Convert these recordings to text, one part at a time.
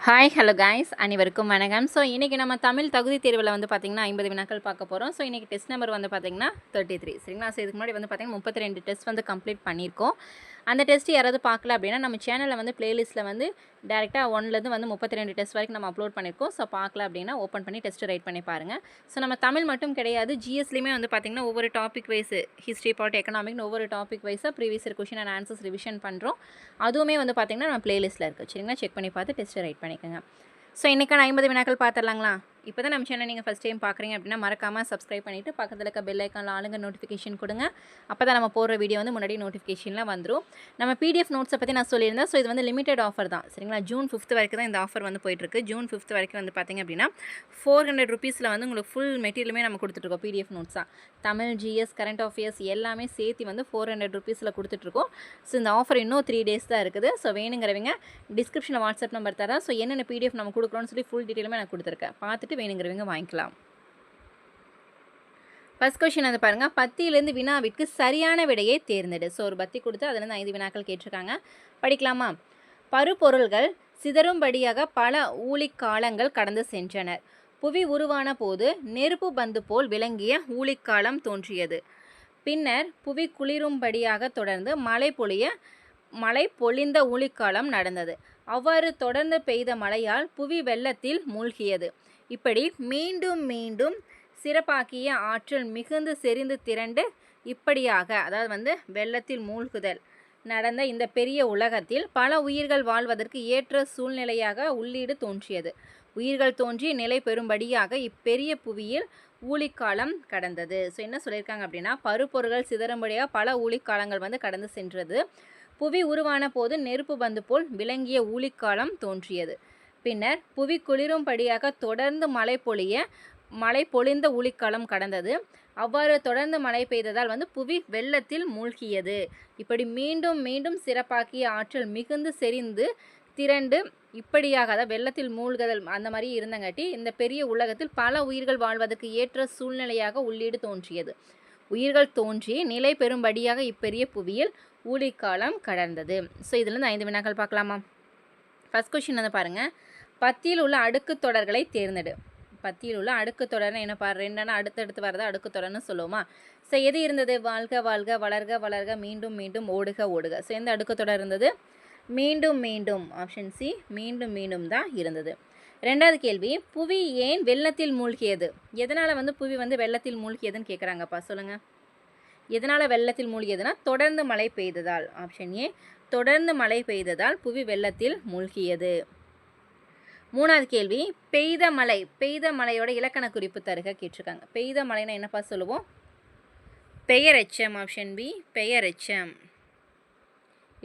Hi hello guys அனைவருக்கும் வணக்கம். So இன்றைக்கி நம்ம தமிழ் தகுதி தேர்வில் வந்து பார்த்திங்கன்னா 50 வினாக்கள் பார்க்க போகிறோம். ஸோ இன்றைக்கி டெஸ்ட் நம்பர் வந்து பார்த்திங்கன்னா 33 சரிங்களா. ஸோ இதுக்கு முன்னாடி வந்து பார்த்திங்கன்னா 32 டெஸ்ட் வந்து கம்ப்ளீட் பண்ணியிருக்கோம். அந்த டெஸ்ட் யாராவது பார்க்கல அப்படின்னா நம்ம சேனலில் வந்து ப்ளேலிஸ்ட்டில் வந்து டேரெக்டாக 1லேருந்து வந்து 32 டெஸ்ட் வரைக்கும் நம்ம அப்லோட் பண்ணியிருக்கோம். ஸோ பார்க்கல அப்படின்னா ஓப்பன் பண்ணி டெஸ்ட்டு ரைட் பண்ணி பாருங்கள். ஸோ நம்ம தமிழ் மட்டும் கிடையாது, ஜிஎஸ்லேயுமே வந்து பார்த்திங்கன்னா ஒவ்வொரு டாபிக் வைஸ் ஹிஸ்ட்ரி, பாலிட்டி, எக்கனாமிக்னு ஒவ்வொரு டாபிக் வைஸாக previous year question and answers revision பண்ணுறோம். அதுவுமே வந்து பார்த்திங்கன்னா நம்ம ப்ளேலிஸ்ட்டில் இருக்குது சரிங்களா. செக் பண்ணி பார்த்து டெஸ்ட்டு ரைட் பண்ணிக்கோங்க. ஸோ இன்றைக்கான 50 வினாக்கள் பார்த்துடலாங்களா. இப்போ தான் நம்ம சேனல் நீங்கள் ஃபஸ்ட் டைம் பார்க்குறீங்க அப்படின்னா மறக்காமல் சப்ஸ்கிரைப் பண்ணிவிட்டு பக்கத்தில் இருக்க பெல் ஐக்கானில் ஆளுங்க நோட்டிஃபிகேஷன் கொடுங்க. அப்போ தான் நம்ம போடுற வீடியோ வந்து முன்னாடி நோட்டிஃபிகேஷனில் வந்துடும். நம்ம பிடிஎஃப் நோட்ஸை பற்றி நான் சொல்லியிருந்தேன். ஸோ இது வந்து லிமிடெட் ஆஃபர் தான் சரிங்களா. ஜூன் 5 வரைக்கும் தான் இந்த ஆஃபர் வந்து போயிட்டுருக்கு. ஜூன் 5 வரைக்கும் வந்து பார்த்திங்க அப்படின்னா 400 ருபீஸில் வந்து உங்களுக்கு ஃபுல் மெட்டீரியலுமே நம்ம கொடுத்துட்ருக்கோம். பிடிஎஃப் நோட்ஸ் தான் தமிழ், ஜிஎஸ், கரண்ட் அஃபேர்ஸ் எல்லாமே சேர்த்து வந்து 400 ருபீஸில் கொடுத்துட்ருக்கோம். ஸோ இந்த ஆஃபர் இன்னும் 3 டேஸ் தான் இருக்குது. ஸோ வேணுங்கிறவங்க டிஸ்கிரிப்ஷனில் வாட்ஸ்அப் நம்பர் தரேன். ஸோ என்னென்ன பிடிஎஃப் நம்ம கொடுக்குறோன்னு சொல்லி ஃபுல் டீட்டெயிலுமே நான் கொடுத்துருக்கேன். பார்த்துட்டு வேணுங்கிறவங்க வாங்கிக்கலாம். ஃபர்ஸ்ட் கொஷின் வந்து பாருங்கள், பத்தியிலேருந்து வினாவிற்கு சரியான விடையை தேர்ந்தெடு. ஸோ ஒரு பத்தி கொடுத்து அதுலேருந்து 5 வினாக்கள் கேட்டிருக்காங்க. படிக்கலாமா. பருப்பொருள்கள் சிதறும்படியாக பல ஊழிக்காலங்கள் கடந்து சென்றனர். புவி உருவான போது நெருப்பு பந்து போல் விளங்கிய ஊழிக்காலம் தோன்றியது. பின்னர் புவி குளிரும்படியாக தொடர்ந்து மழை பொழிந்த ஊழிக்காலம் நடந்தது. அவ்வாறு தொடர்ந்து பெய்த மழையால் புவி வெள்ளத்தில் மூழ்கியது. இப்படி மீண்டும் மீண்டும் சிறப்பாக்கிய ஆற்றல் மிகுந்து செறிந்து திரண்டு இப்படியாக, அதாவது வந்து வெள்ளத்தில் மூழ்குதல் நடந்த இந்த பெரிய உலகத்தில் பல உயிர்கள் வாழ்வதற்கு ஏற்ற சூழ்நிலையாக உள்ளீடு தோன்றியது. உயிர்கள் தோன்றி நிலை பெறும்படியாக இப்பெரிய புவியில் ஊழிக்காலம் கடந்தது. ஸோ என்ன சொல்லியிருக்காங்க அப்படின்னா, பருப்பொருள்கள் சிதறும்படியாக பல ஊழிக்காலங்கள் வந்து கடந்து சென்றது. புவி உருவான போது நெருப்பு பந்து போல் விளங்கிய ஊழிக்காலம் தோன்றியது. பின்னர் புவி குளிரும்படியாக தொடர்ந்து மழை பொழிந்த ஊழிக்காலம் கடந்தது. அவ்வாறு தொடர்ந்து மழை பெய்ததால் வந்து புவி வெள்ளத்தில் மூழ்கியது. இப்படி மீண்டும் மீண்டும் சிறப்பாக்கிய ஆற்றல் மிகுந்து செறிந்து திரண்டு இப்படியாக, அதாவது வெள்ளத்தில் மூழ்குதல் அந்த மாதிரி இருந்தங்காட்டி இந்த பெரிய உலகத்தில் பல உயிர்கள் வாழ்வதற்கு ஏற்ற சூழ்நிலையாக உள்ளீடு தோன்றியது. உயிர்கள் தோன்றி நிலை பெறும்படியாக இப்பெரிய புவியில் ஊழிக்காலம் கடந்தது. ஸோ இதுலேருந்து 5 வினாக்கள் பார்க்கலாமா. ஃபர்ஸ்ட் கொஷின் வந்து பாருங்கள், பத்தியில் உள்ள அடுக்கு தொடர்களை தேர்ந்தெடு. பத்தியில் உள்ள அடுக்கு தொடர்னு என்ன பாரு, 2 அடுத்தடுத்து வரதா அடுக்கு தொடர்னு சொல்லுவோமா. ஸோ எது இருந்தது, வாழ்க வாழ்க, வளர்க வளர்க, மீண்டும் மீண்டும், ஓடுக ஓடுக. ஸோ எந்த அடுக்கு தொடர் இருந்தது, மீண்டும் மீண்டும், ஆப்ஷன் சி மீண்டும் மீண்டும் தான் இருந்தது. 2வது கேள்வி, புவி ஏன் வெள்ளத்தில் மூழ்கியது. எதனால் வந்து புவி வந்து வெள்ளத்தில் மூழ்கியதுன்னு கேட்குறாங்கப்பா, சொல்லுங்கள். எதனால் வெள்ளத்தில் மூழ்கியதுன்னா தொடர்ந்து மழை பெய்ததால். ஆப்ஷன் ஏ தொடர்ந்து மழை பெய்ததால் புவி வெள்ளத்தில் மூழ்கியது. 3வது கேள்வி, பெய்த மழையோட இலக்கண குறிப்பு தருக கேட்டிருக்காங்க. பெய்த மழைனா என்னப்பா சொல்லுவோம், பெயரெச்சம். Option B பெயரெச்சம்.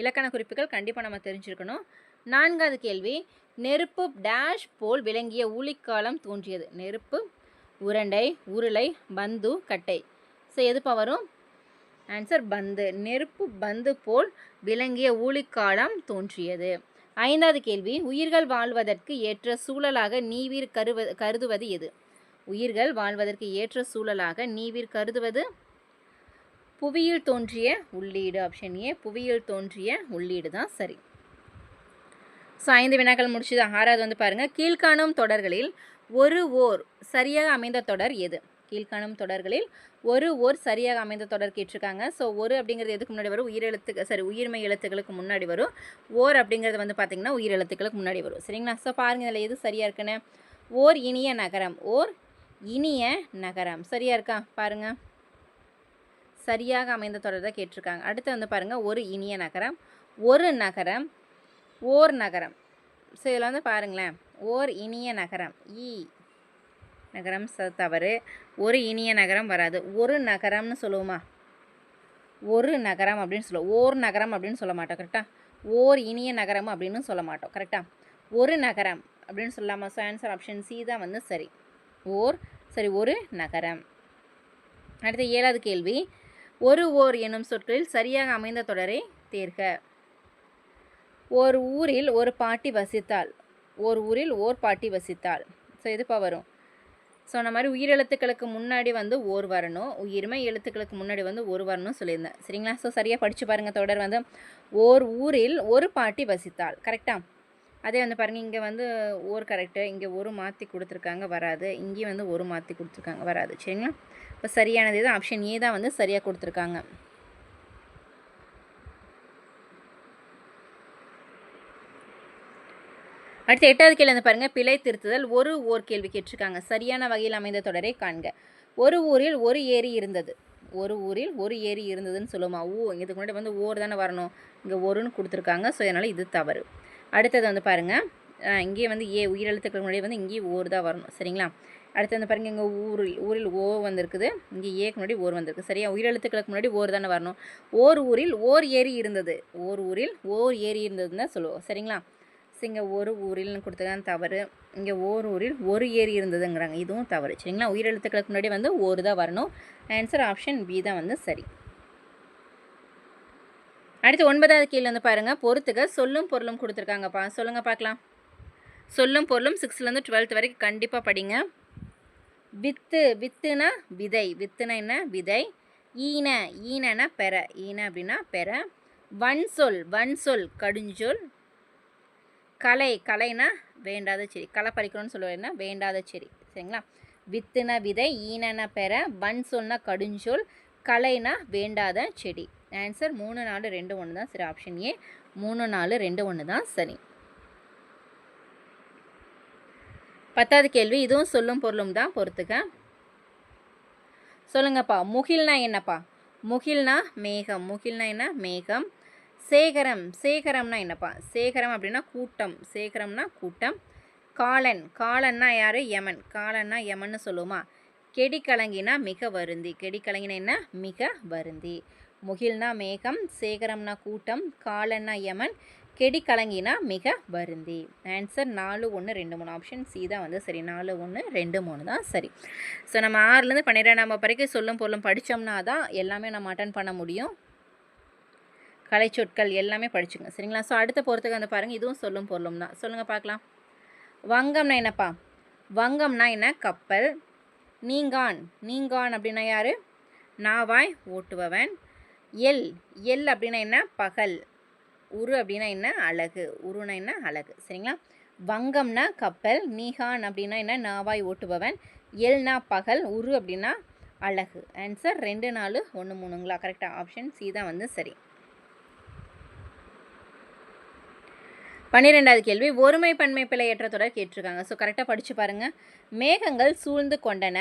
இலக்கண குறிப்புகள் கண்டிப்பாக நம்ம தெரிஞ்சிருக்கணும். 4வது கேள்வி, நெருப்பு டேஷ் போல் விளங்கிய ஊழிக்காலம் தோன்றியது. நெருப்பு, உருண்டை, உருளை, பந்து, கட்டை. ஸோ எதுப்பா வரும், ஆன்சர் பந்து. நெருப்பு பந்து போல் விளங்கிய ஊழிக்காலம் தோன்றியது. 5வது கேள்வி, உயிர்கள் வாழ்வதற்கு ஏற்ற சூழலாக நீவீர் கருதுவது எது. உயிர்கள் வாழ்வதற்கு ஏற்ற சூழலாக நீவீர் கருதுவது புவியில் தோன்றிய உள்ளீடு. ஆப்ஷன் ஏ புவியில் தோன்றிய உள்ளீடு தான் சரி. ஸோ 5 வினாக்கள் முடிச்சுதான். 6வது வந்து பாருங்கள், கீழ்காணும் தொடர்களில் ஓர் சரியாக அமைந்த தொடர் எது. கீழ்காணும் தொடர்களில் ஓர் சரியாக அமைந்த தொடர் கேட்டிருக்காங்க. ஸோ ஒரு அப்படிங்கிறது எதுக்கு முன்னாடி வரும், உயிர்மை எழுத்துக்களுக்கு முன்னாடி வரும். ஓர் அப்படிங்கிறது வந்து பார்த்திங்கன்னா உயிர் எழுத்துக்களுக்கு முன்னாடி வரும் சரிங்களா. ஸோ பாருங்கள் இதில் எது சரியாக இருக்குன்னு. ஓர் இனிய நகரம் சரியாக இருக்கா பாருங்கள். சரியாக அமைந்த தொடர் தான் கேட்டிருக்காங்க. அடுத்து வந்து பாருங்கள், ஒரு இனிய நகரம், ஒரு நகரம், ஓர் நகரம். ஸோ இதில் வந்து பாருங்களேன், ஓர் இனிய நகரம், நகரம் தவறு. ஒரு இனிய நகரம் வராது. ஒரு நகரம்னு சொல்லுவோமா, ஒரு நகரம் அப்படின்னு சொல்லுவோம். ஓர் நகரம் அப்படின்னு சொல்ல மாட்டோம் கரெக்டாக. ஓர் இனிய நகரம் அப்படின்னு சொல்ல மாட்டோம் கரெக்டாக. ஒரு நகரம் அப்படின்னு சொல்லாமல். ஸோ ஆன்சர் ஆப்ஷன் சி தான் வந்து சரி. ஒரு நகரம். அடுத்த 7வது கேள்வி, ஓர் என்னும் சொற்களில் சரியாக அமைந்த தொடரை தேர்க. ஒரு ஊரில் ஒரு பாட்டி வசித்தாள். ஓர் பாட்டி வசித்தாள். ஸோ எதுப்பா வரும். ஸோ அந்த மாதிரி உயிரெழுத்துக்களுக்கு முன்னாடி வந்து ஓர் வரணும், உயிர்மை எழுத்துக்களுக்கு முன்னாடி வந்து ஒரு வரணும் சொல்லியிருந்தேன் சரிங்களா. ஸோ சரியாக படித்து பாருங்கள். தொடர் வந்து ஓர் ஊரில் ஒரு பாட்டி வசித்தாள் கரெக்டாக. அதே வந்து பாருங்கள், இங்கே வந்து ஓர் கரெக்டு, இங்கே ஒரு மாற்றி கொடுத்துருக்காங்க வராது, இங்கேயும் வந்து ஒரு மாற்றி கொடுத்துருக்காங்க வராது. சரிங்களா? இப்போ சரியானது தான் ஆப்ஷன் ஏ தான் வந்து சரியாக கொடுத்துருக்காங்க. அடுத்து 8வது கேள்வி வந்து பாருங்கள், பிழை திருத்துதல். ஓர் கேள்வி கேட்டிருக்காங்க. சரியான வகையில் அமைந்த தொடரை காண்க. ஒரு ஊரில் ஒரு ஏரி இருந்தது. ஒரு ஊரில் ஒரு ஏரி இருந்ததுன்னு சொல்லுமா? இதுக்கு முன்னாடி வந்து ஓர் தானே வரணும், இங்கே ஒருன்னு கொடுத்துருக்காங்க. ஸோ அதனால் இது தவறு. அடுத்தது வந்து பாருங்கள், இங்கேயே வந்து உயிரெழுத்துக்கள் முன்னாடி வந்து இங்கேயும் ஓர் தான் வரணும். சரிங்களா? அடுத்து வந்து பாருங்கள், இங்கே ஊரில் ஓ வந்திருக்குது, இங்கே ஏக்கு முன்னாடி ஓர் வந்திருக்கு. சரியா? உயிரெழுத்துக்களுக்கு முன்னாடி ஓர் தானே வரணும். ஓர் ஊரில் ஓர் ஏரி இருந்தது. ஓர் ஊரில் ஓர் ஏரி இருந்ததுன்னு தான் சொல்லுவோம். சரிங்களா? இங்கே ஒரு ஊரில்னு கொடுத்ததான் தவறு. இங்கே ஓர் ஊரில் ஒரு ஏரி இருந்ததுங்கிறாங்க, இதுவும் தவறு. சரிங்களா? உயிரெழுத்துக்களுக்கு முன்னாடி வந்து ஒரு தான் வரணும். ஆன்சர் ஆப்ஷன் பி தான் வந்து சரி. அடுத்து 9வது கேள்வி வந்து பாருங்கள், பொறுத்துக. சொல்லும் பொருளும் கொடுத்துருக்காங்கப்பா. சொல்லுங்கள் பார்க்கலாம். சொல்லும் பொருளும் 6லேருந்து 12th வரைக்கும் கண்டிப்பாக படிங்க. வித்துனா விதை. வித்துனா என்ன? விதை. ஈனனா பெற. ஈன அப்படின்னா பெற. வன்சொல் கடுஞ்சொல். கலைனா வேண்டாத செடி. களை பறிக்கணும்னு சொல்லுவாருன்னா வேண்டாத செடி. சரிங்களா? வித்துனா விதை, ஈனனா பெற, வன்சொல்னா கடுஞ்சொல், கலைனா வேண்டாத செடி. ஆன்சர் 3, 4, 2, 1 தான் சரி. ஆப்ஷன் ஏ 3, 4, 2, 1 தான் சரி. 10வது கேள்வி, இதுவும் சொல்லும் பொருளும் தான். பொறுத்துக்க. சொல்லுங்கப்பா. முகில்னா என்னப்பா? முகில்னா மேகம். முகில்னா என்ன? மேகம். சேகரம்னா என்னப்பா? சேகரம் அப்படின்னா கூட்டம். சேகரம்னா கூட்டம். காலன்னா யார்? யமன். காலன்னா யமன்னு சொல்லுவோமா? கெடி கலங்கினா மிக வருந்தி. கெடி கலங்கினா என்ன? மிக வருந்தி. முகில்னா மேகம், சேகரம்னா கூட்டம், காலன்னா யமன், கெடி கலங்கினா மிக வருந்தி. ஆன்சர் 4, 1, 2, 3. ஆப்ஷன் சி தான் வந்து சரி. 4, 1, 2, 3 தான் சரி. ஸோ நம்ம 6லேருந்து 12ஆம் வரைக்கும் சொல்லும் பொருளும் படித்தோம்னா தான் எல்லாமே நம்ம அட்டன் பண்ண முடியும். கலைச்சொற்கள் எல்லாமே படிச்சுங்க. சரிங்களா? ஸோ அடுத்த பொறுத்துக்கு வந்து பாருங்கள், இதுவும் சொல்லும் பொருளும் தான். சொல்லுங்கள் பார்க்கலாம். வங்கம்னா என்னப்பா? வங்கம்னா என்ன? கப்பல். நீங்கான் அப்படின்னா யார்? நாவாய் ஓட்டுபவன். எல் அப்படின்னா என்ன? பகல். உரு அப்படின்னா என்ன? அழகு. உருனா என்ன? அழகு. சரிங்களா? வங்கம்னா கப்பல். நீகான் அப்படின்னா என்ன? நாவாய் ஓட்டுபவன். எல்னா பகல். உரு அப்படின்னா அழகு. ஆன்சர் 2, 4, 1, 3ங்களா? கரெக்டாக. ஆப்ஷன் சி தான் வந்து சரி. 12வது கேள்வி, ஒருமை பன்மை பிழையற்ற தொடர் கேட்டிருக்காங்க. ஸோ கரெக்டாக படித்து பாருங்கள். மேகங்கள் சூழ்ந்து கொண்டன.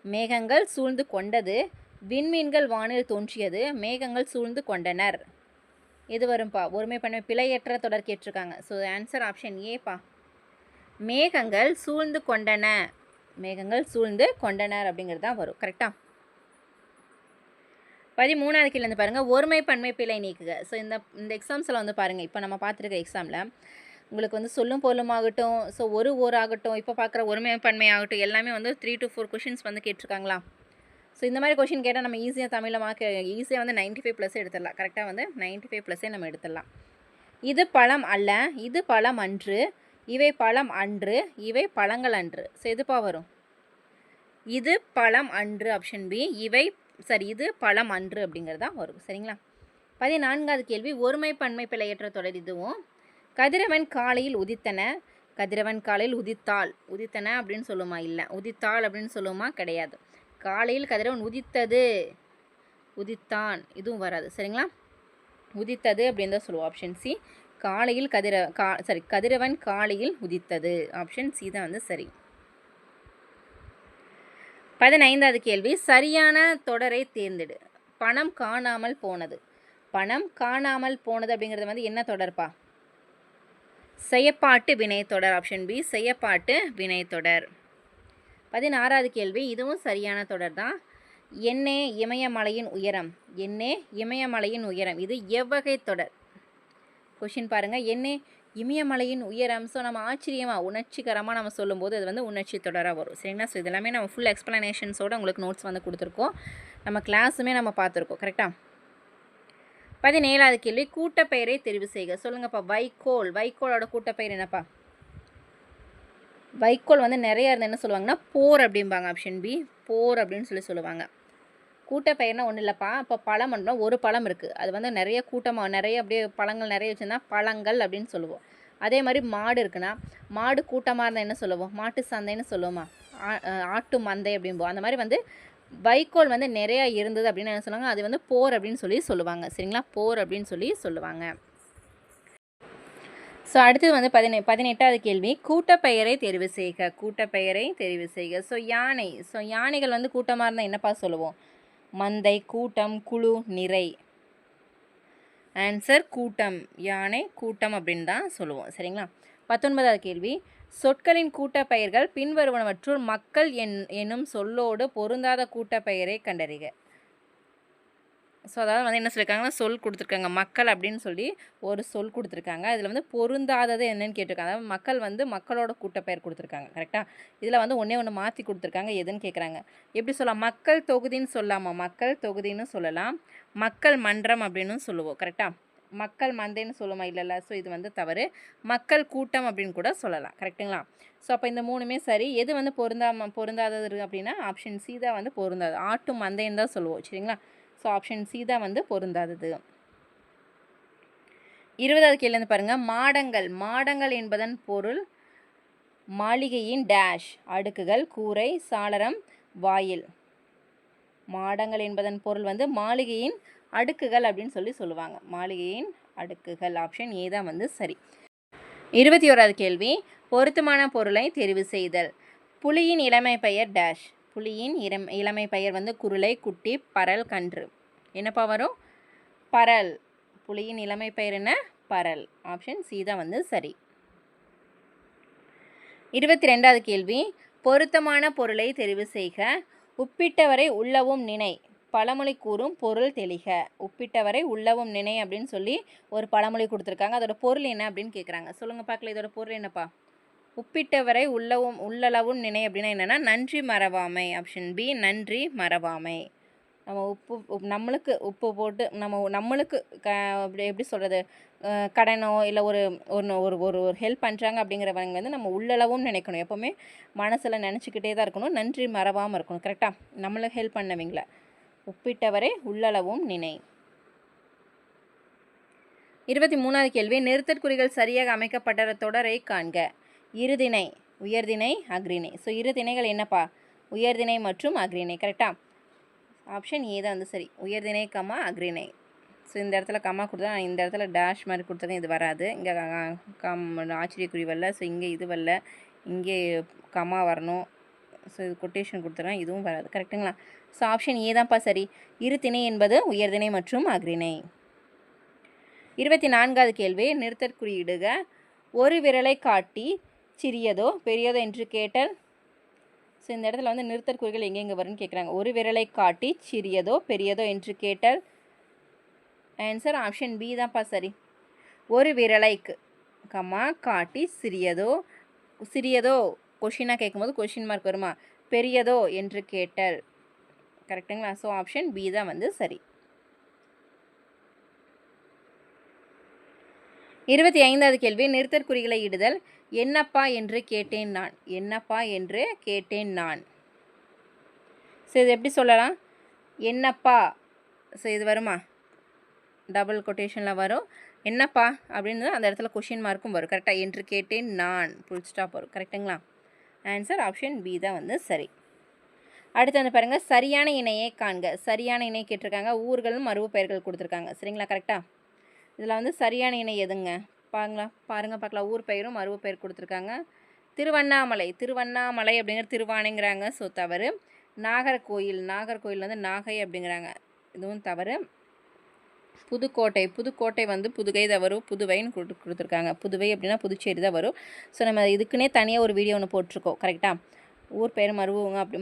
மேகங்கள் சூழ்ந்து கொண்டது. விண்மீன்கள் வானில் தோன்றியது. மேகங்கள் சூழ்ந்து கொண்டனர். இது வரும்பா. ஒருமை பன்மை பிழையற்ற தொடர் கேட்டிருக்காங்க. ஸோ ஆன்சர் ஆப்ஷன் ஏப்பா. மேகங்கள் சூழ்ந்து கொண்டன. மேகங்கள் சூழ்ந்து கொண்டனர் அப்படிங்கிறது தான் வரும். கரெக்டாக. 13வது கேள்வி வந்து பாருங்கள், ஒருமை பன்மை பிழை நீக்குக. ஸோ இந்த எக்ஸாம்ஸில் வந்து பாருங்கள், இப்போ நம்ம பார்த்துருக்க எக்ஸாமில் உங்களுக்கு வந்து சொல்லும் பொருளும் ஆகட்டும், ஸோ ஓர் ஆகட்டும், இப்போ பார்க்குற ஒருமை பன்மை ஆகட்டும், எல்லாமே வந்து 3 to 4 கொஷின்ஸ் வந்து கேட்டிருக்காங்களா? ஸோ இந்த மாதிரி கொஷின் கேட்டால் நம்ம ஈஸியாக தமிழில் ஈஸியாக வந்து 95+ எடுத்துடலாம். கரெக்டாக வந்து 95+ நம்ம எடுத்துடலாம். இது பழம் அல்ல, இது பழம் அன்று, இவை பழம் அன்று, இவை பழங்கள் அன்று. ஸோ எதுப்பா வரும்? இது பழம் அன்று. Option B. இது பழம் அன்று அப்படிங்கிறது தான் வரும். சரிங்களா? 14வது கேள்வி, ஒருமை பன்மை பிழையற்ற தொடர். இதுவும் கதிரவன் காலையில் உதித்தன. கதிரவன் காலையில் உதித்தன அப்படின்னு சொல்லுமா? இல்லை. உதித்தாள் அப்படின்னு சொல்லுமா? கிடையாது. காலையில் கதிரவன் உதித்தான், இதுவும் வராது. சரிங்களா? உதித்தது அப்படின்னு தான் சொல்லுவோம். Option C. காலையில் கதிரவன் காலையில் உதித்தது. ஆப்ஷன் சி தான் வந்து சரி. 15வது கேள்வி, சரியான தொடரை தேர்ந்தெடு. பணம் காணாமல் போனது. பணம் காணாமல் போனது அப்படிங்கிறது வந்து என்ன தொடர்பா? செய்யப்பாட்டு வினைத்தொடர். Option B. செய்யப்பாட்டு வினைத்தொடர். 16வது கேள்வி, இதுவும் சரியான தொடர் தான். என்னே இமயமலையின் உயரம். என்னே இமயமலையின் உயரம். இது எவ்வகை தொடர்? கொஷின் பாருங்கள். என்னே இமயமலையின் உயரம். ஸோ நம்ம ஆச்சரியமாக உணர்ச்சிகரமாக நம்ம சொல்லும்போது அது வந்து உணர்ச்சி தொடராக வரும். சரிங்களா? ஸோ இதெல்லாமே நம்ம ஃபுல் எக்ஸ்ப்ளனேஷன்ஸோடு உங்களுக்கு நோட்ஸ் வந்து கொடுத்துருக்கோம். நம்ம கிளாஸுமே நம்ம பார்த்துருக்கோம். கரெக்டாக? 17வது கேள்வி, கூட்டப்பெயரை தெரிவு செய்க. சொல்லுங்கப்பா. வைக்கோலோட கூட்டப்பெயர் என்னப்பா? வைக்கோல் வந்து நிறைய இருந்தால் என்ன சொல்லுவாங்கன்னா போர் அப்படிம்பாங்க. Option B. போர் அப்படின்னு சொல்லுவாங்க. கூட்டப்பெயர்னா ஒன்றும் இல்லைப்பா. இப்போ பழம் அப்படின்னா ஒரு பழம் இருக்குது, அது வந்து நிறைய கூட்டமாக நிறைய அப்படியே பழங்கள் நிறைய வச்சுருந்தா பழங்கள் அப்படின்னு சொல்லுவோம். அதே மாதிரி மாடு இருக்குன்னா மாடு கூட்டமாக இருந்தால் என்ன சொல்லுவோம்? மாட்டு சந்தைன்னு சொல்லுவோமா? ஆட்டு மந்தை அப்படிம்போம். அந்த மாதிரி வந்து வைக்கோல் வந்து நிறையா இருந்தது அப்படின்னு என்ன சொல்லுவாங்க? அது வந்து போர் அப்படின்னு சொல்லி சொல்லுவாங்க. சரிங்களா? போர் அப்படின்னு சொல்லி சொல்லுவாங்க. ஸோ அடுத்தது வந்து 18வது கேள்வி, கூட்டப்பெயரை தெரிவு செய்க. கூட்டப்பெயரை தெரிவு செய்க. ஸோ யானை. ஸோ யானைகள் வந்து கூட்டமாக இருந்தால் என்னப்பா சொல்லுவோம்? மந்தை, கூட்டம், குழு, நிறை. ஆன்சர் கூட்டம். யானை கூட்டம் அப்படின்னு தான் சொல்லுவோம். சரிங்களா? 19வது கேள்வி, சொற்களின் கூட்டப்பெயர்கள் பின்வருவனவற்றுள் மக்கள் என்னும் சொல்லோடு பொருந்தாத கூட்டப்பெயரை கண்டறிக. ஸோ அதாவது வந்து என்ன சொல்லியிருக்காங்கன்னா, சொல் கொடுத்துருக்காங்க. மக்கள் அப்படின்னு சொல்லி ஒரு சொல் கொடுத்துருக்காங்க. இதில் வந்து பொருந்தாதது என்னன்னு கேட்டிருக்காங்க. அதாவது மக்கள் வந்து மக்களோட கூட்டப்பெயர் கொடுத்துருக்காங்க. கரெக்டாக? இதில் வந்து ஒன்று மாற்றி கொடுத்துருக்காங்க. எதுன்னு கேட்குறாங்க. எப்படி சொல்லலாம்? மக்கள் தொகுதின்னு சொல்லாமா? மக்கள் தொகுதின்னு சொல்லலாம். மக்கள் மன்றம் அப்படின்னு சொல்லுவோம். கரெக்டாக? மக்கள் மந்தைன்னு சொல்லுமா? இல்லைல்ல. ஸோ இது வந்து தவறு. மக்கள் கூட்டம் அப்படின்னு கூட சொல்லலாம். கரெக்டுங்களா? ஸோ அப்போ இந்த 3மே சரி. எது வந்து பொருந்தாதது அப்படின்னா ஆப்ஷன் சி தான் வந்து பொருந்தாது. ஆட்டு மந்தைன்னு தான் சொல்லுவோம். சரிங்களா? ஸோ ஆப்ஷன் சி தான் வந்து பொருந்தாதது. 20வது கேள்வி பாருங்கள். மாடங்கள். மாடங்கள் என்பதன் பொருள் மாளிகையின் டேஷ் அடுக்குகள், கூரை, சாளரம், வாயில். மாடங்கள் என்பதன் பொருள் வந்து மாளிகையின் அடுக்குகள் அப்படின்னு சொல்லி சொல்லுவாங்க. மாளிகையின் அடுக்குகள். ஆப்ஷன் ஏ தான் வந்து சரி. 21வது கேள்வி, பொருத்தமான பொருளை தெரிவு செய்தல். புலியின் இளமை பெயர் டேஷ். புலியின் இளமை பெயர் வந்து குருளை, குட்டி, பரல், கன்று. என்னப்பா வரும்? பரல். புலியின் இளமை பெயர் என்ன? பரல். ஆப்ஷன் சி தான் வந்து சரி. 22வது கேள்வி, பொருத்தமான பொருளை தெரிவு செய்க. உப்பிட்டவரை உள்ளவும் நினை. பழமொழி கூறும் பொருள் தெளிக. உப்பிட்டவரை உள்ளவும் நினை அப்படின்னு சொல்லி ஒரு பழமொழி கொடுத்துருக்காங்க. அதோட பொருள் என்ன அப்படின்னு கேட்குறாங்க. சொல்லுங்கள் பார்க்கல, இதோட பொருள் என்னப்பா? உப்பிட்டவரை உள்ளளவும் நினை அப்படின்னா என்னென்னா நன்றி மறவாமை. ஆப்ஷன் பி நன்றி மறவாமை. நம்ம நம்மளுக்கு உப்பு போட்டு நம்மளுக்கு எப்படி சொல்கிறது, கடனோ இல்லை ஒரு ஒரு ஒரு ஹெல்ப் பண்ணுறாங்க அப்படிங்கிறவங்க வந்து நம்ம உள்ளளவும் நினைக்கணும். எப்போவுமே மனசில் நினச்சிக்கிட்டே தான் இருக்கணும். நன்றி மறவாமல் இருக்கணும். கரெக்டாக? நம்மளுக்கு ஹெல்ப் பண்ணவங்கள உப்பிட்டவரை உள்ளளவும் நினை. 23வது கேள்வி, நிறுத்தற்குறிகள் சரியாக அமைக்கப்பட்ட தொடரை காண்க. இருதிணை, உயர்திணை, அக்ரிணை. ஸோ இருதிணைகள் என்னப்பா? உயர்திணை மற்றும் அக்ரிணை. கரெக்டாக? ஆப்ஷன் ஏ தான் வந்து சரி. உயர்திணை கம்மா அக்ரிணை. ஸோ இந்த இடத்துல கம்மா கொடுத்தா இந்த இடத்துல டேஷ் மாதிரி கொடுத்துருக்கேன். இது வராது. இங்கே ஆச்சரியக்குறி வரல. ஸோ இங்கே இது வரல. இங்கே கம்மா வரணும். ஸோ இது கொட்டேஷன் கொடுத்துருக்கேன். இதுவும் வராது. கரெக்டுங்களா? ஸோ ஆப்ஷன் ஏ தான்ப்பா சரி. இருதிணை என்பது உயர்திணை மற்றும் அக்ரிணை. 24வது கேள்வி, நிறுத்தற்குறியிடுக. ஒரு விரலை காட்டி சிறியதோ பெரியதோ என்று கேட்டல். ஸோ இந்த இடத்துல வந்து நிறுத்தற்குறிகள் எங்கெங்கே வரும்னு கேட்குறாங்க. ஒரு விரலை காட்டி சிறியதோ பெரியதோ என்று கேட்டல். ஆன்சர் ஆப்ஷன் பி தான்ப்பா சரி. ஒரு விரலைக்கு கம்மா காட்டி சிறியதோ கொஷினாக கேட்கும்போது கொஷின் மார்க் வருமா? பெரியதோ என்று கேட்டல். கரெக்டுங்களா? ஸோ ஆப்ஷன் பி தான் வந்து சரி. 25வது கேள்வி, நிறுத்தற்குறிகளை இடுதல். என்னப்பா என்று கேட்டேன் நான். என்னப்பா என்று கேட்டேன் நான். ஸோ இது எப்படி சொல்லலாம்? என்னப்பா. ஸோ இது வருமா? டபுள் கொட்டேஷனில் வரும். என்னப்பா அப்படின்னு அந்த இடத்துல கொஷின் மார்க்கும் வரும். கரெக்டாக? என்று கேட்டேன் நான் ஃபுல் ஸ்டாப் வரும். கரெக்டுங்களா? ஆன்சர் ஆப்ஷன் பி தான் வந்து சரி. அடுத்து வந்து பாருங்கள், சரியான இணையை காண்க. சரியான இணை கேட்டிருக்காங்க. ஊர்களும் மருவு பெயர்கள் கொடுத்துருக்காங்க. சரிங்களா? கரெக்டாக? இதில் வந்து சரியான இணை எதுங்க? பாருங்கள் பார்க்கலாம். ஊர் பெயரும் மருவு பெயர் கொடுத்துருக்காங்க. திருவண்ணாமலை. திருவண்ணாமலை அப்படிங்கிற திருவானைங்கிறாங்க. ஸோ தவறு. நாகர்கோயில். நாகர்கோயில் வந்து நாகை அப்படிங்கிறாங்க. இதுவும் தவறு. புதுக்கோட்டை. புதுக்கோட்டை வந்து புதுகை தான் வரும். புதுவைன்னு கொடுத்துருக்காங்க. புதுவை அப்படின்னா புதுச்சேரி தான் வரும். ஸோ நம்ம இதுக்குன்னே தனியாக ஒரு வீடியோ ஒன்று போட்டிருக்கோம். கரெக்டாக? ஊர் பெயர்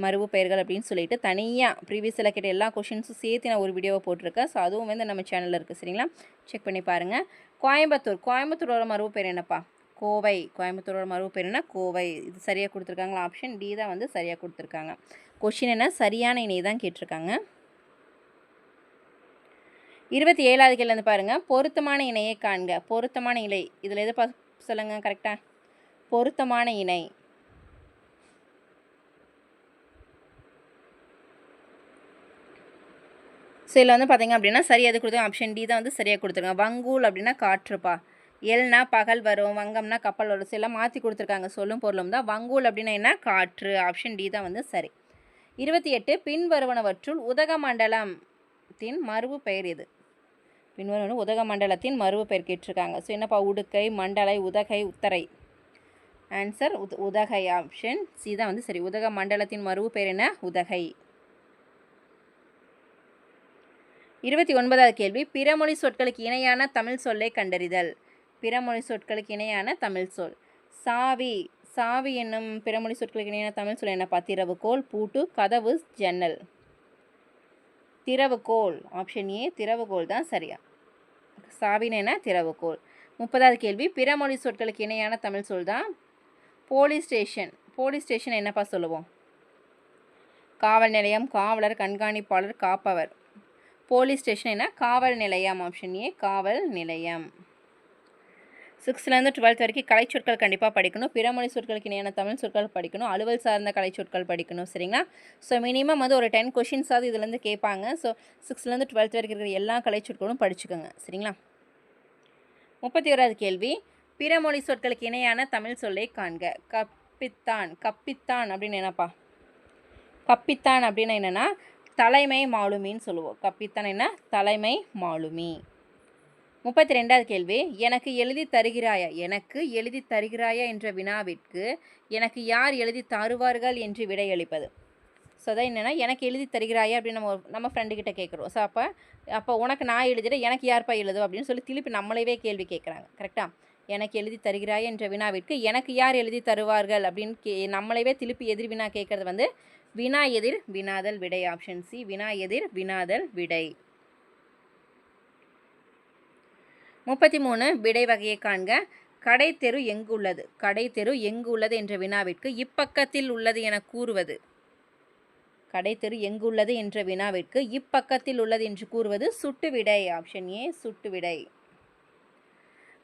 மருவு பெயர்கள் அப்படின்னு சொல்லிட்டு தனியாக ப்ரீவியஸில் கேட்ட எல்லா கொஷின்ஸும் சேர்த்து நான் ஒரு வீடியோவை போட்டிருக்கேன். ஸோ அதுவும் வந்து நம்ம சேனலில் இருக்குது. சரிங்களா? செக் பண்ணி பாருங்கள். கோயம்புத்தூர். கோயம்புத்தூரோட மருவு பேர் என்னப்பா? கோவை. கோயம்புத்தூரோட மருவு பேர் என்ன? கோவை. இது சரியாக கொடுத்துருக்காங்களா? ஆப்ஷன் டி தான் வந்து சரியாக கொடுத்துருக்காங்க. கொஷின் என்ன? சரியான இணை தான் கேட்டிருக்காங்க. 27வது கேள்வி வந்து பாருங்கள், பொருத்தமான இணையை காண்க. பொருத்தமான இணை இதில் எது சொல்லுங்கள் கரெக்டாக? பொருத்தமான இணை. ஸோ இதில் வந்து பார்த்திங்க அப்படின்னா சரியாக கொடுத்துருங்க. ஆப்ஷன் டி தான் வந்து சரியாக கொடுத்துருங்க. வங்கூல் அப்படின்னா காற்றுப்பா. எல்னா பகல் வரும், வங்கம்னா கப்பல் வரும், எல்லாம் மாற்றி கொடுத்துருக்காங்க. சொல்லும் பொருளும் தான். வங்கூல் அப்படின்னா என்ன? காற்று. ஆப்ஷன் டி தான் வந்து சரி. 28 பின்வருவனவற்றுள் உதகமண்டலத்தின் மரபு பெயர் எது? பின்வருவன உதகமண்டலத்தின் மரபு பெயர் கேட்டிருக்காங்க. ஸோ என்னப்பா? உடுக்கை, மண்டலை, உதகை, உத்தரை. ஆன்சர் உதகை. ஆப்ஷன் சி தான் வந்து சரி. உதகமண்டலத்தின் மரபு பெயர் என்ன? உதகை. 29வது கேள்வி பிறமொழி சொற்களுக்கு இணையான தமிழ் சொல்லை கண்டறிதல். பிறமொழி சொற்களுக்கு இணையான தமிழ் சொல். சாவி. சாவி என்னும் பிறமொழி சொற்களுக்கு இணையான தமிழ் சொல் என்னப்பா? திறவுகோல், பூட்டு, கதவு, ஜன்னல். திறவுகோல். ஆப்ஷன் ஏ திறவுகோல் தான் சரியா. சாவின்னு என்ன? திறவுகோல். 30வது கேள்வி பிறமொழி சொற்களுக்கு இணையான தமிழ் சொல் தான் போலீஸ் ஸ்டேஷன். போலீஸ் ஸ்டேஷன் என்னப்பா சொல்லுவோம்? காவல் நிலையம், காவலர், கண்காணிப்பாளர், காப்பவர். போலீஸ் ஸ்டேஷன் என்ன? காவல் நிலையம். ஆப்ஷன் ஏ காவல் நிலையம். 6லேருந்து 12th வரைக்கும் கலைச்சொற்கள் கண்டிப்பாக படிக்கணும். பிறமொழி சொற்களுக்கு இணையான தமிழ் சொற்கள் படிக்கணும். அலுவல் சார்ந்த கலைச்சொற்கள் படிக்கணும். சரிங்களா? ஸோ மினிமம் வந்து ஒரு 10 கொஷின்ஸாவது இதுலேருந்து கேட்பாங்க. ஸோ 6லேருந்து 12th வரைக்கும் இருக்கிற எல்லா கலைச்சொற்களும் படிச்சுக்கோங்க. சரிங்களா? 31வது கேள்வி பிறமொழி சொற்களுக்கு இணையான தமிழ் சொல்லை காண்க. கப்பித்தான். கப்பித்தான் அப்படின்னு என்னப்பா? கப்பித்தான் அப்படின்னா என்னென்னா தலைமை மாலுமின்னு சொல்லுவோம். கப்பித்தான் என்ன? தலைமை மாலுமி. 32வது கேள்வி எனக்கு எழுதி தருகிறாயா. எனக்கு எழுதி தருகிறாயா என்ற வினாவிற்கு எனக்கு யார் எழுதி தருவார்கள் என்று விடையளிப்பது. ஸோ அதான் என்னென்னா எனக்கு எழுதி தருகிறாயா அப்படின்னு நம்ம ஃப்ரெண்டுக்கிட்ட கேட்குறோம். ஸோ அப்போ உனக்கு நான் எழுதிட்டு எனக்கு யார்ப்பா எழுதுவோம் அப்படின்னு சொல்லி திருப்பி நம்மளவே கேள்வி கேட்குறாங்க. கரெக்டாக? எனக்கு எழுதி தருகிறாயா என்ற வினாவிற்கு எனக்கு யார் எழுதி தருவார்கள் அப்படின்னு நம்மளவே திருப்பி எதிர் வினா கேட்குறது வந்து வினா எதிர் வினாதல் விடை. ஆப்ஷன் சி வினா எதிர் வினாதல் விடை. 33 விடை வகையை காண்க. கடை தெரு எங்கு உள்ளது. கடை தெரு எங்கு உள்ளது என்ற வினாவிற்கு இப்பக்கத்தில் உள்ளது என கூறுவது. கடை தெரு எங்கு உள்ளது என்ற வினாவிற்கு இப்பக்கத்தில் உள்ளது என்று கூறுவது சுட்டு விடை. ஆப்ஷன் ஏ சுட்டு விடை.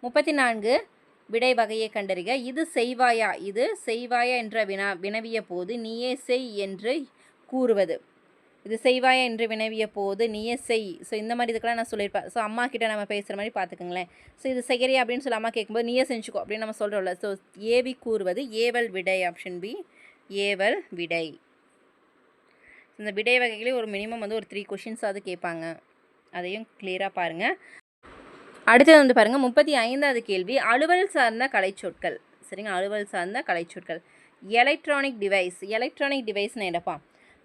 34 விடை வகையை கண்டறிக. இது செய்வாயா. இது செய்வாயா என்ற வினவிய போது நீயே செய் என்று கூறுவது. இது செய்வாயா என்று வினவிய போது நீயே செய். ஸோ இந்த மாதிரி இதுக்கெல்லாம் நான் சொல்லியிருப்பேன். ஸோ அம்மா கிட்ட நம்ம பேசுகிற மாதிரி பார்த்துக்கோங்களேன். ஸோ இது செய்கிறியா அப்படின்னு சொல்லி அம்மா கேட்கும்போது நீயே செஞ்சுக்கோ அப்படின்னு நம்ம சொல்கிறோம்ல. ஸோ ஏவி கூறுவது ஏவல் விடை. ஆப்ஷன் பி ஏவல் விடை. இந்த விடை வகைகளே ஒரு மினிமம் வந்து ஒரு 3 கொஷின்ஸாவது கேட்பாங்க. அதையும் கிளியராக பாருங்கள். அடுத்தது வந்து பாருங்கள் 35வது கேள்வி அலுவல் சார்ந்த கலைச்சொற்கள். சரிங்க? அலுவல் சார்ந்த கலைச்சொற்கள். Electronic device. எலக்ட்ரானிக் டிவைஸ்னு என்னப்பா?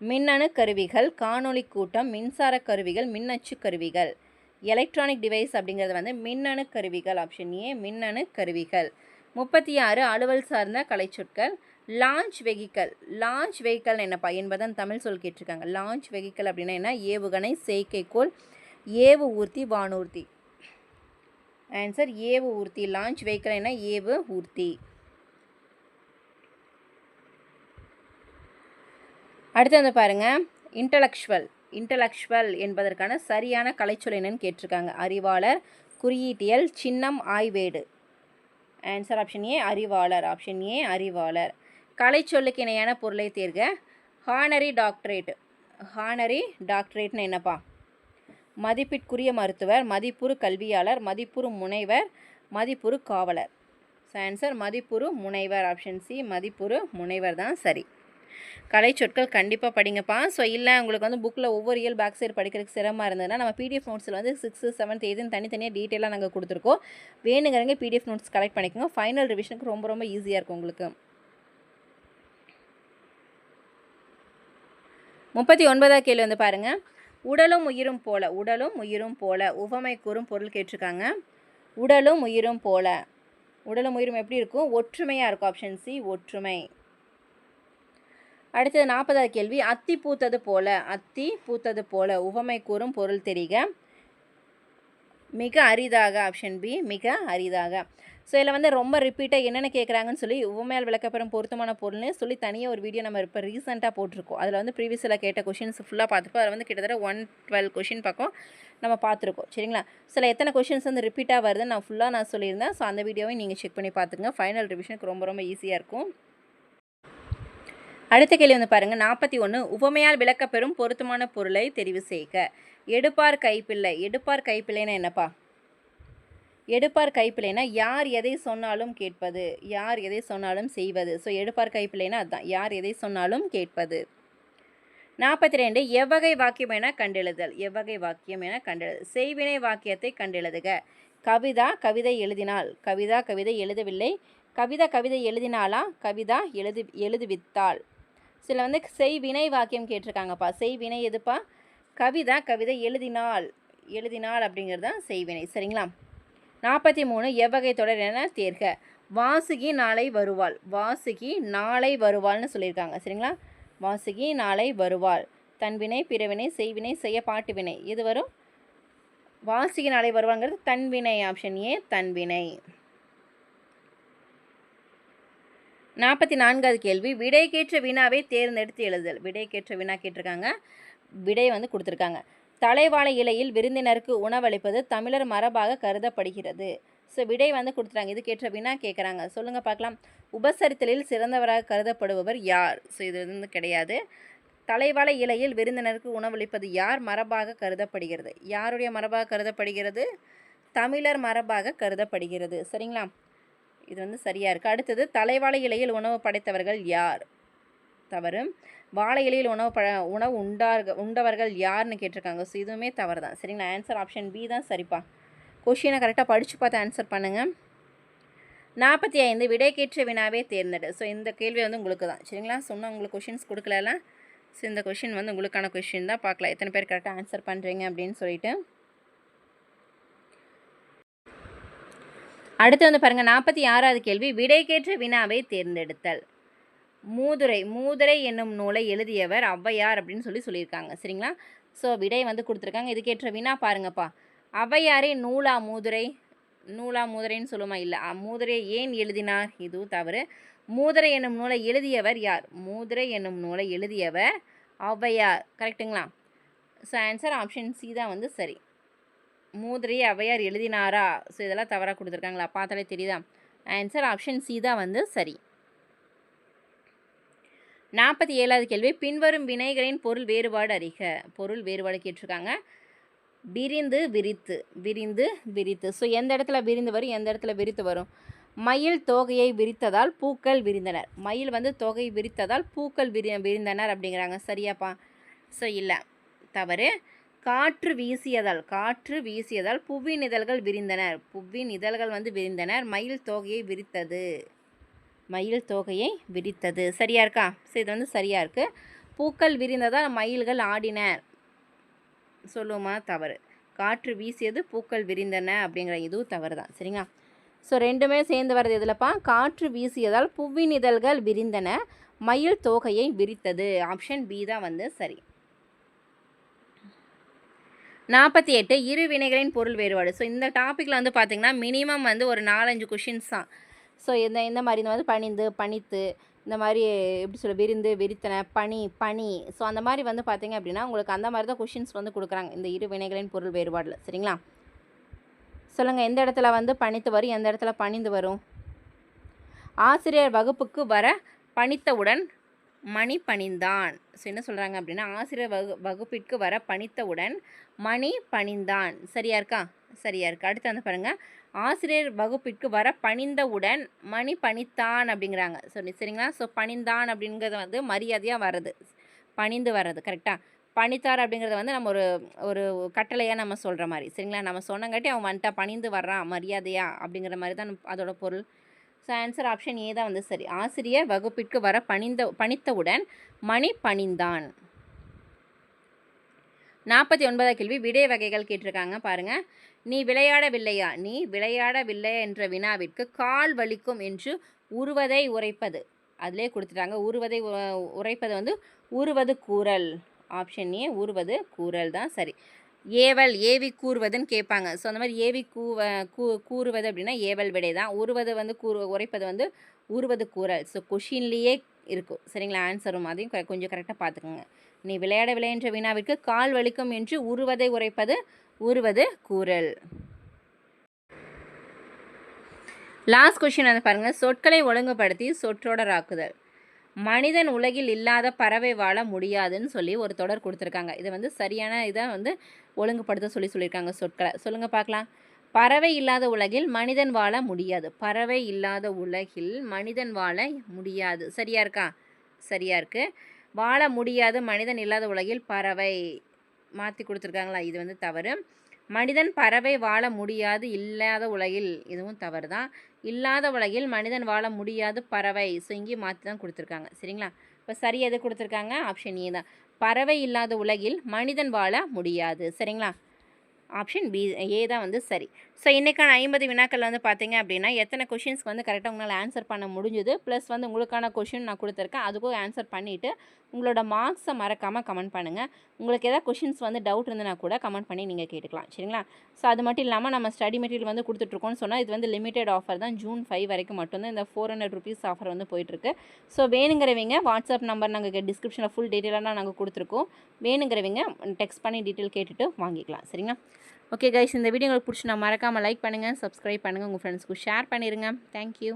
மின்னணு கருவிகள், காணொளி கூட்டம், மின்சார கருவிகள், மின்னச்சு கருவிகள். எலக்ட்ரானிக் டிவைஸ் அப்படிங்கிறது வந்து மின்னணு கருவிகள். ஆப்ஷன் ஏ மின்னணு கருவிகள். 36 அலுவல் சார்ந்த கலைச்சொற்கள். Launch vehicle. லான்ச் வெஹிக்கல் என்னப்பா என்பதன் தமிழ் சொல் கேட்டிருக்காங்க. லான்ச் வெஹிக்கல் அப்படின்னா என்ன? ஏவுகணை, செயற்கைக்கோள், ஏவு ஊர்தி, வானூர்தி. ஆன்சர் ஏவு ஊர்தி. லான்ச் வெஹிக்கல் என்ன? ஏவு ஊர்தி. அடுத்து வந்து பாருங்கள் இன்டலெக்சுவல். இன்டலெக்சுவல் என்பதற்கான சரியான கலைச்சொல் என்னன்னு கேட்டிருக்காங்க. அறிவாளர், குறியீட்டியல், சின்னம், ஆய்வேடு. ஆன்சர் ஆப்ஷன் ஏ அறிவாளர். ஆப்ஷன் ஏ அறிவாளர். கலைச்சொல்லுக்கு இணையான பொருளை தேர்க. Honorary doctorate. ஹானரி டாக்டரேட்னு என்னப்பா? மதிப்பிற்குரிய மருத்துவர், மதிப்புறு கல்வியாளர், மதிப்புறு முனைவர், மதிப்புறு காவலர். ஆன்சர் மதிப்புறு முனைவர். ஆப்ஷன் சி மதிப்புறு முனைவர் தான் சரி. கலைச்சொற்கள் கண்டிப்பாக படிங்கப்பா. ஸோ இல்லை உங்களுக்கு வந்து புக்கில் ஒவ்வொரு இயல் பேக் சைடு படிக்கிறதுக்கு சிரமமாக இருந்ததுன்னா நம்ம பிடிஎஃப் நோட்ஸில் வந்து 6th 7th 8th தனித்தனியாக டீட்டெயிலாக நாங்கள் கொடுத்துருக்கோம். வேணுங்கிறவங்க பிடிஎஃப் நோட்ஸ் கலெக்ட் பண்ணிக்கோங்க. ஃபைனல் ரிவிஷனுக்கு ரொம்ப ரொம்ப ஈஸியாக இருக்கும் உங்களுக்கு. 39வது கேள்வி வந்து பாருங்கள் உடலும் உயிரும் போல. உடலும் உயிரும் போல உவமை கூறும் பொருள் கேட்டிருக்காங்க. உடலும் உயிரும் போல. உடலும் உயிரும் எப்படி இருக்கும்? ஒற்றுமையாக இருக்கும். ஆப்ஷன் சி ஒற்றுமை. அடுத்தது 40வது கேள்வி அத்தி பூத்தது போல. அத்தி பூத்தது போல உவமை கூறும் பொருள் தெரிக. மிக அரிதாக. ஆப்ஷன் பி மிக அரிதாக. ஸோ இதில் வந்து ரொம்ப ரிப்பீட்டாக என்னென்ன கேட்குறாங்கன்னு சொல்லி உவமையால் விளக்கப்பெறும் பொருத்தமான பொருள்னு சொல்லி தனியாக ஒரு வீடியோ நம்ம இப்போ ரீசெண்டாக போட்டிருக்கோம். அதில் வந்து ப்ரீவியஸில் கேட்ட கொஷின்ஸ் ஃபுல்லாக பார்த்துருப்போம். அதில் வந்து கிட்டத்தட்ட 112 கொஷின் பக்கம் நம்ம பார்த்துருக்கோம். சரிங்களா? சில எத்தனை கொஷின்ஸ் வந்து ரிப்பீட்டாக வருதுன்னு நான் சொல்லியிருந்தேன். ஸோ அந்த வீடியோவை நீங்கள் செக் பண்ணி பார்த்துங்க. ஃபைனல் ரிவிஷனுக்கு ரொம்ப ரொம்ப ஈஸியாக இருக்கும். அடுத்த கேள்வி வந்து பாருங்கள் 41 உவமையால் விளக்கப்பெறும் பொருத்தமான பொருளை தெரிவு செய்க. எடுப்பார் கைப்பிள்ளை. எடுப்பார் கைப்பிள்ளைன்னா என்னப்பா? எடுப்பார் கைப்பிள்ளைனா யார் எதை சொன்னாலும் கேட்பது, யார் எதை சொன்னாலும் செய்வது. ஸோ எடுப்பார் கைப்பிள்ளைனா அதுதான், யார் எதை சொன்னாலும் கேட்பது. 42 எவ்வகை வாக்கியம் என கண்டெழுதல், எவ்வகை வாக்கியம் என கண்டெழுதல். செய்வினை வாக்கியத்தை கண்டெழுதுக. கவிதா கவிதை எழுதினாள், கவிதா கவிதை எழுதவில்லை, கவிதா கவிதை எழுதினாளா, கவிதா எழுதுவித்தாள். சில வந்து செய்வினை வாக்கியம் கேட்டிருக்காங்கப்பா. செய்வினை எதுப்பா, கவிதா கவிதை எழுதினாள், எழுதினாள் அப்படிங்கிறது தான் செய்வினை. சரிங்களா. 43 எவ்வகை தொடர் என தேர்க. வாசுகி நாளை வருவாள், வாசுகி நாளை வருவாள்னு சொல்லியிருக்காங்க. சரிங்களா. வாசுகி நாளை வருவாள். தன்வினை, பிறவினை, செய்வினை, செய்ய பாட்டு வினை இது வரும். வாசுகி நாளை வருவாங்கிறது தன்வினை. ஆப்ஷன் ஏ தன்வினை. 44வது கேள்வி விடைக்கேற்ற வினாவை தேர்ந்தெடுத்து எழுதுதல். விடைக்கேற்ற வினா கேட்டிருக்காங்க, விடை வந்து கொடுத்துருக்காங்க. தலைவாழை இலையில் விருந்தினருக்கு உணவளிப்பது தமிழர் மரபாக கருதப்படுகிறது. ஸோ விடை வந்து கொடுத்துட்டாங்க, இதுக்கேற்ற வினா கேட்குறாங்க. சொல்லுங்கள் பார்க்கலாம். உபசரித்தலில் சிறந்தவராக கருதப்படுபவர் யார்? ஸோ இது வந்து கிடையாது. தலைவாழை இலையில் விருந்தினருக்கு உணவளிப்பது யார் மரபாக கருதப்படுகிறது? யாருடைய மரபாக கருதப்படுகிறது? தமிழர் மரபாக கருதப்படுகிறது. சரிங்களா. இது வந்து சரியாக இருக்குது. அடுத்தது தலைவாழை இலையில் உணவு படைத்தவர்கள் யார்? தவறு. வாழை இலையில் உணவு உண்டவர்கள் யாருன்னு கேட்டிருக்காங்க. ஸோ இதுவுமே தவறு தான். சரிங்களா. ஆன்சர் ஆப்ஷன் பி தான் சரிப்பா. கொஷினை கரெக்டாக படித்து பார்த்து ஆன்சர் பண்ணுங்கள். 45 விடைக்கேற்ற வினாவே தேர்ந்தெடு. ஸோ இந்த கேள்வி வந்து உங்களுக்கு தான். சரிங்களா. சொன்னால் உங்களுக்கு கொஷின்ஸ் கொடுக்கல. ஸோ இந்த கொஷின் வந்து உங்களுக்கான கொஷின் தான். பார்க்கலாம் எத்தனை பேர் கரெக்டாக ஆன்சர் பண்ணுறீங்க அப்படின்னு சொல்லிட்டு. அடுத்து வந்து பாருங்கள் 46வது கேள்வி விடைக்கேற்ற வினாவை தேர்ந்தெடுத்தல். மூதுரை என்னும் நூலை எழுதியவர் ஔவையார் அப்படின்னு சொல்லியிருக்காங்க. சரிங்களா. ஸோ விடை வந்து கொடுத்துருக்காங்க. இதுக்கேற்ற வினா பாருங்கப்பா. ஔவையாரை மூதுரைன்னு சொல்லுமா? இல்லை. மூதுரையை ஏன் எழுதினார்? இதுவும் தவறு. மூதுரை என்னும் நூலை எழுதியவர் யார்? மூதுரை என்னும் நூலை எழுதியவர் ஔவையார். கரெக்டுங்களா. ஸோ ஆன்சர் ஆப்ஷன் சி தான் வந்து சரி. மூதுரையை ஔவையார் எழுதினாரா? ஸோ இதெல்லாம் தவறாக கொடுத்துருக்காங்களா? பார்த்தாலே தெரியுதா? ஆன்சர் ஆப்ஷன் சி தான் வந்து சரி. 47வது கேள்வி பின்வரும் வினைகளின் பொருள் வேறுபாடு அறிக. பொருள் வேறுபாடு கேட்டிருக்காங்க. விரிந்து விரித்து, விரிந்து விரித்து. ஸோ எந்த இடத்துல விரிந்து வரும், எந்த இடத்துல விரித்து வரும்? மயில் தோகையை விரித்ததால் பூக்கள் விரிந்தனர். மயில் வந்து தொகை விரித்ததால் பூக்கள் விரிந்தனர் அப்படிங்கிறாங்க. சரியாப்பா? ஸோ இல்லை, தவறு. காற்று வீசியதால் புவியின் இதழ்கள் விரிந்தனர். புவியின் இதழ்கள் வந்து விரிந்தனர். மயில் தோகையை விரித்தது, மயில் தோகையை விரித்தது. சரியா இருக்கா? ஸோ இது வந்து சரியாக இருக்குது. பூக்கள் விரிந்ததால் மயில்கள் ஆடினர் சொல்லுமா? தவறு. காற்று வீசியது, பூக்கள் விரிந்தன அப்படிங்கிற இதுவும் தவறு தான். சரிங்களா. ஸோ ரெண்டுமே சேர்ந்து வர்றது எதுலப்பா? காற்று வீசியதால் புவியின் இதழ்கள் விரிந்தன, மயில் தோகையை விரித்தது. ஆப்ஷன் பி தான் வந்து சரி. 48 இரு வினைகளின் பொருள் வேறுபாடு. ஸோ இந்த டாப்பிக்கில் வந்து பார்த்திங்கன்னா மினிமம் வந்து ஒரு 4-5 கொஷின்ஸ் தான். ஸோ இந்த மாதிரி இந்த வந்து பணிந்து, பணித்து, இந்த மாதிரி எப்படி சொல்ல, விரிந்து, விரித்தன, பனி. ஸோ அந்த மாதிரி வந்து பார்த்திங்க அப்படின்னா உங்களுக்கு அந்த மாதிரி தான் கொஷின்ஸ் வந்து கொடுக்குறாங்க இந்த இரு வினைகளின் பொருள் வேறுபாடில். சரிங்களா. சொல்லுங்கள், எந்த இடத்துல வந்து பணித்து வரும், எந்த இடத்துல பணிந்து வரும்? ஆசிரியர் வகுப்புக்கு வர பணித்தவுடன் மணி பணிந்தான். ஸோ என்ன சொல்கிறாங்க அப்படின்னா ஆசிரியர் வகுப்பிற்கு வர பணித்தவுடன் மணி பணிந்தான். சரியா இருக்கா? சரியா இருக்குது. அடுத்து வந்து பாருங்கள் ஆசிரியர் வகுப்பிற்கு வர பணிந்தவுடன் மணி பணித்தான் அப்படிங்கிறாங்க. சரிங்களா. ஸோ பணிந்தான் அப்படிங்கிறது வந்து மரியாதையாக வர்றது, பணிந்து வர்றது. கரெக்டாக. பணித்தார் அப்படிங்கிறத வந்து நம்ம ஒரு கட்டளையாக நம்ம சொல்கிற மாதிரி. சரிங்களா. நம்ம சொன்னங்காட்டி அவன் வந்துட்டா பணிந்து வர்றான் மரியாதையா அப்படிங்கிற மாதிரி தான் அதோட பொருள். ஸோ ஆன்சர் ஆப்ஷன் ஏ தான் வந்து சரி. ஆசிரியர் வகுப்பிற்கு வர பணித்தவுடன் மணி பணிந்தான். 49வது கேள்வி விடை வகைகள் கேட்டிருக்காங்க. பாருங்கள். நீ விளையாடவில்லையா என்ற வினாவிற்கு கால் வலிக்கும் என்று உருவதை உரைப்பது. அதிலே கொடுத்துட்டாங்க. உருவதை உரைப்பது வந்து உருவது கூறல். ஆப்ஷன் ஏ உருவது கூறல் தான் சரி. ஏவி கூறுவதுன்னு கேட்பாங்க. ஸோ அந்த மாதிரி ஏவி கூறுவது அப்படின்னா ஏவல் விடை தான். உருவது வந்து உரைப்பது வந்து உருவது கூறல். ஸோ கொஷின்லேயே இருக்கும். சரிங்களா. ஆன்சரும் அதையும் கொஞ்சம் கரெக்டாக பார்த்துக்கோங்க. நீ விளையாடவில்லை என்ற வினாவிற்கு கால் வலிக்கும் என்று உருவதை உரைப்பது உருவது கூறல். லாஸ்ட் கொஷின் வந்து பாருங்கள். சொற்களை ஒழுங்குபடுத்தி சொற்றொடராக்குதல். மனிதன் உலகில் இல்லாத பறவை வாழ முடியாதுன்னு சொல்லி ஒரு தொடர் கொடுத்துருக்காங்க. இதை வந்து சரியான இதை வந்து ஒழுங்குபடுத்த சொல்லியிருக்காங்க சொற்களை. சொல்லுங்கள் பார்க்கலாம். பறவை இல்லாத உலகில் மனிதன் வாழ முடியாது. பறவை இல்லாத உலகில் மனிதன் வாழ முடியாது. சரியா இருக்கா? சரியா இருக்கு. வாழ முடியாது மனிதன் இல்லாத உலகில் பறவை மாற்றி கொடுத்துருக்காங்களா? இது வந்து தவறு. மனிதன் பறவை வாழ முடியாது இல்லாத உலகில், இதுவும் தவறு தான். இல்லாத உலகில் மனிதன் வாழ முடியாது பறவை. ஸோ இங்கேயும் மாற்றி தான் கொடுத்துருக்காங்க. சரிங்களா? இப்போ சரி எது கொடுத்துருக்காங்க? ஆப்ஷன் ஏ தான். பறவை இல்லாத உலகில் மனிதன் வாழ முடியாது. சரிங்களா? ஆப்ஷன் பி ஏ தான் வந்து சரி. ஸோ இன்றைக்கான 50 வினாக்கள் வந்து பார்த்தீங்க அப்படின்னா எத்தனை கொஷின்ஸ்க்கு வந்து கரெக்டாக உங்களால் ஆன்சர் பண்ண முடிஞ்சுது, ப்ளஸ் வந்து உங்களுக்கான கொஷின் நான் கொடுத்துருக்கேன். அதுக்கும் ஆன்சர் பண்ணிவிட்டு உங்களோட மார்க்ஸை மறக்காமல் கமெண்ட் பண்ணுங்கள். உங்களுக்கு எதாவது கொஷின்ஸ் வந்து டவுட் இருந்ததுனா கூட கமெண்ட் பண்ணி நீங்கள் கேட்டுக்கலாம். சரிங்களா? ஸோ அது மட்டும் இல்லாமல் நம்ம ஸ்டடி மெட்டீரியல் வந்து கொடுத்துட்ருக்கோம்னு சொன்னால் இது வந்து லிமிடெட் ஆஃபர் தான். ஜூன் 5 வரைக்கும் மட்டும்தான் இந்த 400 ருபீஸ் ஆஃபர் வந்து போயிட்டுருக்கு. ஸோ வேணுங்கிறவங்க வாட்ஸ்அப் நம்பர் நாங்கள் டிஸ்கிரிப்ஷனில் ஃபுல் டீட்டெயிலாக நாங்கள் கொடுத்துருக்கோம். வேணுங்கிறவங்க டெக்ஸ்ட் பண்ணி டீட்டெயில் கேட்டுட்டு வாங்கிக்கலாம். சரிங்களா? ஓகே கைஸ், இந்த வீடியோ உங்களுக்கு பிடிச்சி நான் மறக்காமல் லைக் பண்ணுங்கள், சப்ஸ்கிரைப் பண்ணுங்கள், உங்கள் ஃப்ரெண்ட்ஸ்க்கு ஷேர் பண்ணிடுங்க. தேங்க்யூ.